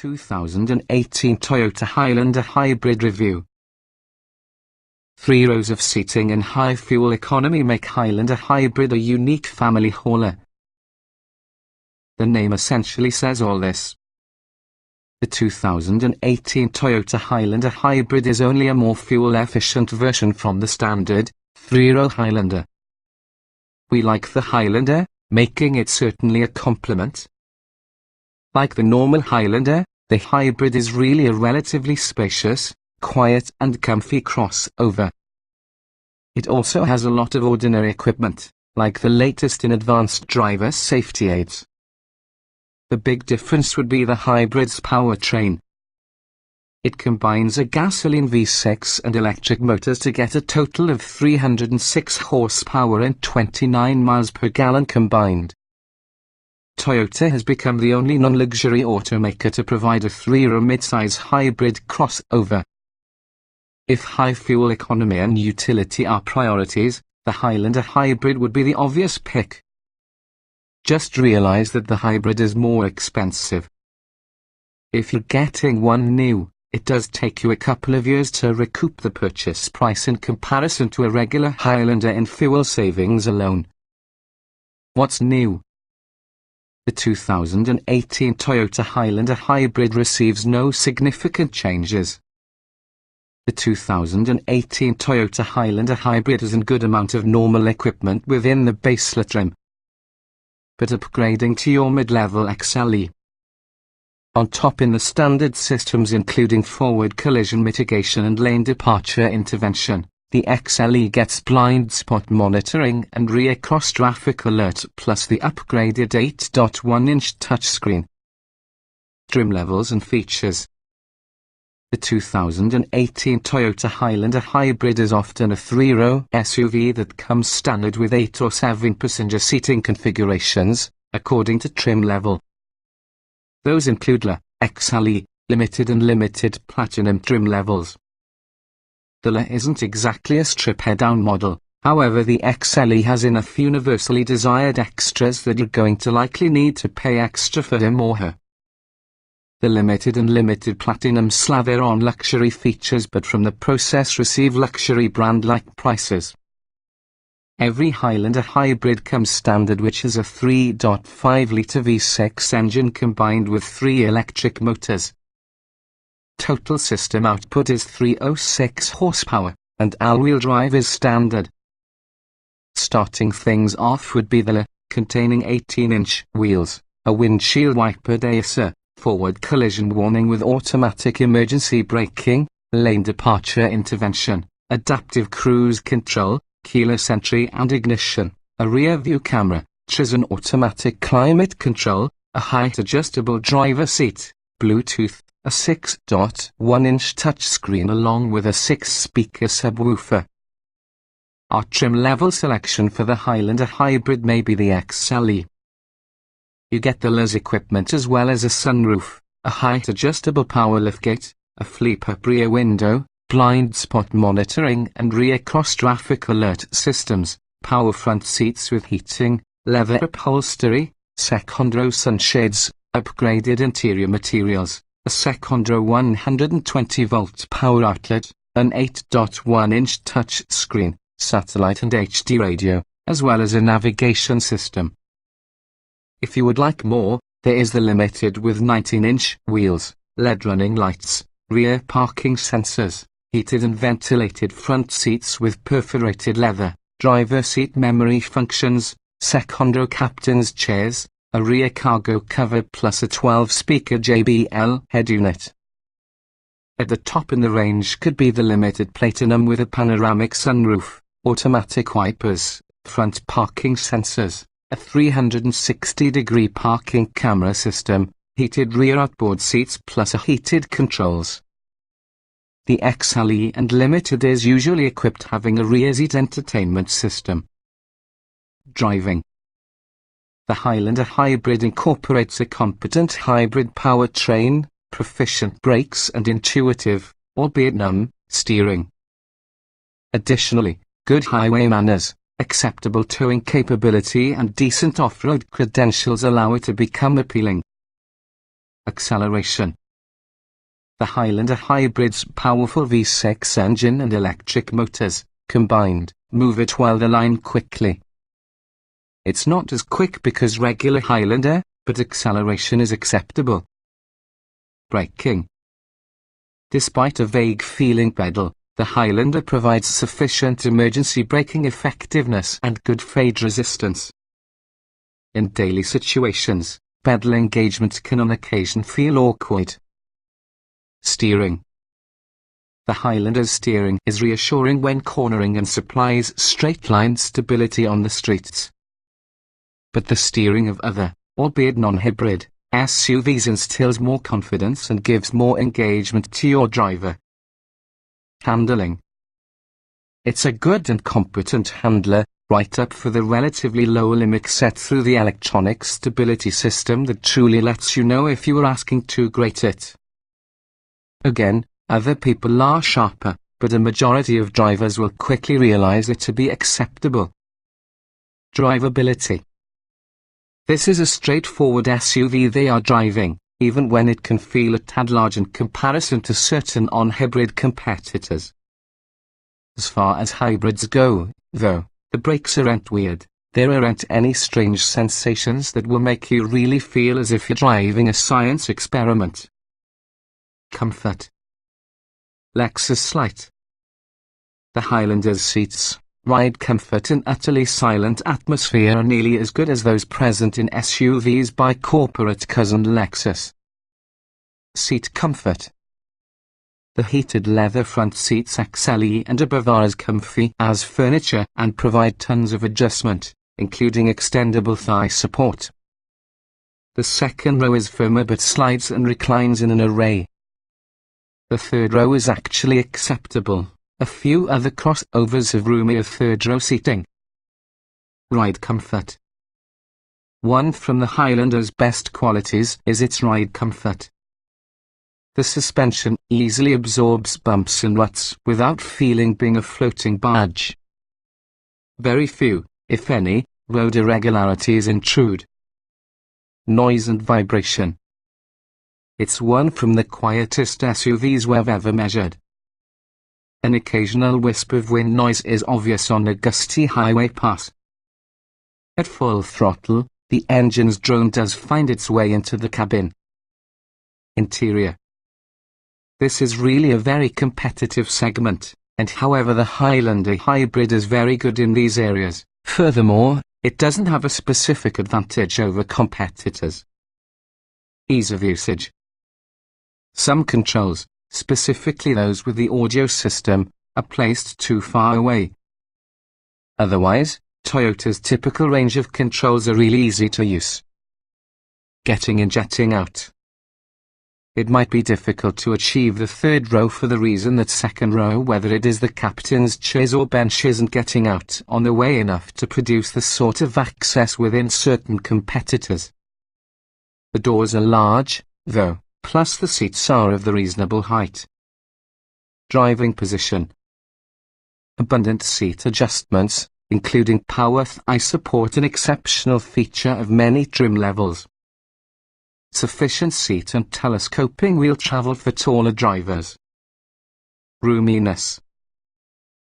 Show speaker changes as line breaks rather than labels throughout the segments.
2018 Toyota Highlander Hybrid Review. 3 rows of seating and high fuel economy make Highlander Hybrid a unique family hauler. The name essentially says all this. The 2018 Toyota Highlander Hybrid is only a more fuel-efficient version from the standard 3-row Highlander. We like the Highlander, making it certainly a compliment. Like the normal Highlander, the Hybrid is really a relatively spacious, quiet and comfy crossover. It also has a lot of ordinary equipment, like the latest in advanced driver safety aids. The big difference would be the Hybrid's powertrain. It combines a gasoline V6 and electric motors to get a total of 306 horsepower and 29 miles per gallon combined. Toyota has become the only non-luxury automaker to provide a 3-row midsize hybrid crossover. If high fuel economy and utility are priorities, the Highlander Hybrid would be the obvious pick. Just realize that the Hybrid is more expensive. If you're getting one new, it does take you a couple of years to recoup the purchase price in comparison to a regular Highlander in fuel savings alone. What's new? The 2018 Toyota Highlander Hybrid receives no significant changes. The 2018 Toyota Highlander Hybrid has a good amount of normal equipment within the baseline trim, but upgrading to your mid-level XLE. On top in the standard systems including forward collision mitigation and lane departure intervention, the XLE gets blind spot monitoring and rear cross-traffic alert plus the upgraded 8.1-inch touchscreen. Trim levels and features. The 2018 Toyota Highlander Hybrid is often a 3-row SUV that comes standard with 8 or 7 passenger seating configurations, according to trim level. Those include LE, XLE, Limited and Limited Platinum trim levels. The LE isn't exactly a strip-head-down model, however the XLE has enough universally desired extras that you're going to likely need to pay extra for him or her. The Limited and Limited Platinum slaver on luxury features but from the process receive luxury brand-like prices. Every Highlander Hybrid comes standard, which is a 3.5-litre V6 engine combined with 3 electric motors. Total system output is 306 horsepower, and all-wheel drive is standard. Starting things off would be the LE, containing 18-inch wheels, a windshield wiper deicer, forward collision warning with automatic emergency braking, lane departure intervention, adaptive cruise control, keyless entry and ignition, a rear view camera, an automatic climate control, a height adjustable driver seat, Bluetooth, a 6.1-inch touchscreen along with a 6-speaker subwoofer. Our trim level selection for the Highlander Hybrid may be the XLE. You get the LE's equipment as well as a sunroof, a height adjustable power liftgate, a flip-up rear window, blind spot monitoring and rear cross-traffic alert systems, power front seats with heating, leather upholstery, second-row sunshades, upgraded interior materials, a second-row 120-volt power outlet, an 8.1-inch touch screen, satellite and HD radio, as well as a navigation system. If you would like more, there is the Limited with 19-inch wheels, LED running lights, rear parking sensors, heated and ventilated front seats with perforated leather, driver seat memory functions, second-row captain's chairs, a rear cargo cover plus a 12-speaker JBL head unit. At the top in the range could be the Limited Platinum with a panoramic sunroof, automatic wipers, front parking sensors, a 360-degree parking camera system, heated rear outboard seats plus a heated controls. The XLE and Limited is usually equipped having a rear seat entertainment system. Driving. The Highlander Hybrid incorporates a competent hybrid powertrain, proficient brakes and intuitive, albeit numb, steering. Additionally, good highway manners, acceptable towing capability and decent off-road credentials allow it to become appealing. Acceleration. The Highlander Hybrid's powerful V6 engine and electric motors, combined, move it well aligned quickly. It's not as quick because regular Highlander, but acceleration is acceptable. Braking. Despite a vague feeling pedal, the Highlander provides sufficient emergency braking effectiveness and good fade resistance. In daily situations, pedal engagement can on occasion feel awkward. Steering. The Highlander's steering is reassuring when cornering and supplies straight-line stability on the streets. But the steering of other, albeit non-hybrid, SUVs instills more confidence and gives more engagement to your driver. Handling. It's a good and competent handler, right up for the relatively low limit set through the electronic stability system that truly lets you know if you are asking to grate it. Again, other people are sharper, but a majority of drivers will quickly realize it to be acceptable. Drivability. This is a straightforward SUV they are driving, even when it can feel a tad large in comparison to certain on-hybrid competitors. As far as hybrids go, though, the brakes aren't weird. There aren't any strange sensations that will make you really feel as if you're driving a science experiment. Comfort. Lexus Light. The Highlander's seats, ride comfort and utterly silent atmosphere are nearly as good as those present in SUVs by corporate cousin Lexus. Seat comfort. The heated leather front seats XLE and above are as comfy as furniture and provide tons of adjustment, including extendable thigh support. The second row is firmer but slides and reclines in an array. The third row is actually acceptable. A few other crossovers have roomier third row seating. Ride comfort. One from the Highlander's best qualities is its ride comfort. The suspension easily absorbs bumps and ruts without feeling being a floating barge. Very few, if any, road irregularities intrude. Noise and vibration. It's one from the quietest SUVs we've ever measured. An occasional wisp of wind noise is obvious on a gusty highway pass. At full throttle, the engine's drone does find its way into the cabin. Interior. This is really a very competitive segment, and however the Highlander Hybrid is very good in these areas, furthermore, it doesn't have a specific advantage over competitors. Ease of usage. Some controls, specifically those with the audio system, are placed too far away. Otherwise, Toyota's typical range of controls are really easy to use. Getting and jetting out. It might be difficult to achieve the third row for the reason that second row, whether it is the captain's chairs or bench, isn't getting out on the way enough to produce the sort of access within certain competitors. The doors are large, though, plus the seats are of the reasonable height. Driving position. Abundant seat adjustments, including power thigh support, an exceptional feature of many trim levels. Sufficient seat and telescoping wheel travel for taller drivers. Roominess.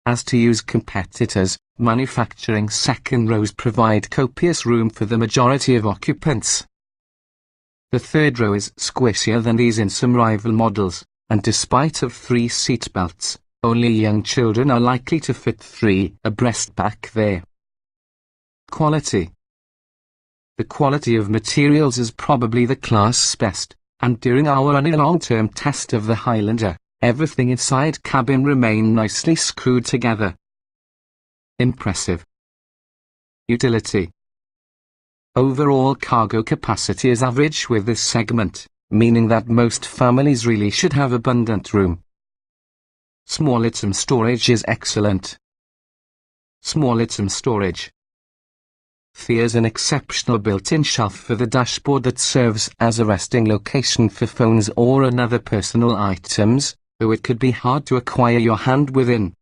As to use competitors, manufacturing second rows provide copious room for the majority of occupants. The third row is squishier than these in some rival models, and despite of 3 seat belts, only young children are likely to fit 3 abreast back there. Quality. The quality of materials is probably the class's best, and during our long-term test of the Highlander, everything inside cabin remained nicely screwed together. Impressive. Utility. Overall cargo capacity is average with this segment, meaning that most families really should have abundant room. Small item storage is excellent. Small item storage. There's an exceptional built-in shelf for the dashboard that serves as a resting location for phones or other personal items, though it could be hard to acquire your hand within.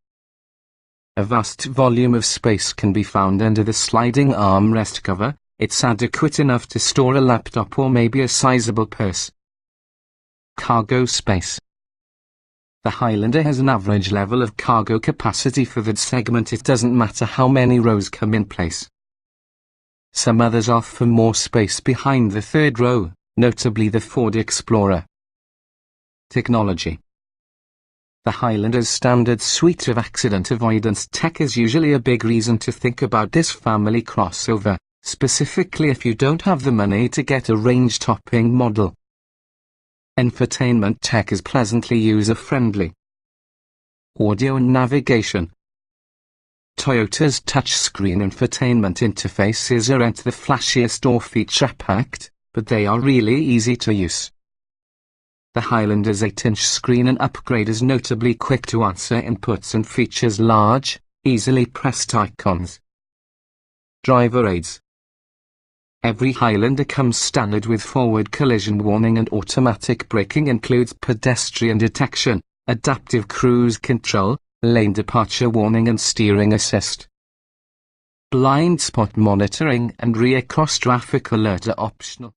A vast volume of space can be found under the sliding armrest cover. It's adequate enough to store a laptop or maybe a sizable purse. Cargo space. The Highlander has an average level of cargo capacity for that segment. It doesn't matter how many rows come in place. Some others offer more space behind the third row, notably the Ford Explorer. Technology. The Highlander's standard suite of accident avoidance tech is usually a big reason to think about this family crossover, specifically if you don't have the money to get a range-topping model. Infotainment tech is pleasantly user-friendly. Audio and navigation. Toyota's touchscreen infotainment interfaces aren't the flashiest or feature-packed, but they are really easy to use. The Highlander's 8-inch screen and upgrade is notably quick to answer inputs and features large, easily pressed icons. Driver aids. Every Highlander comes standard with forward collision warning and automatic braking, includes pedestrian detection, adaptive cruise control, lane departure warning and steering assist. Blind spot monitoring and rear cross traffic alert are optional.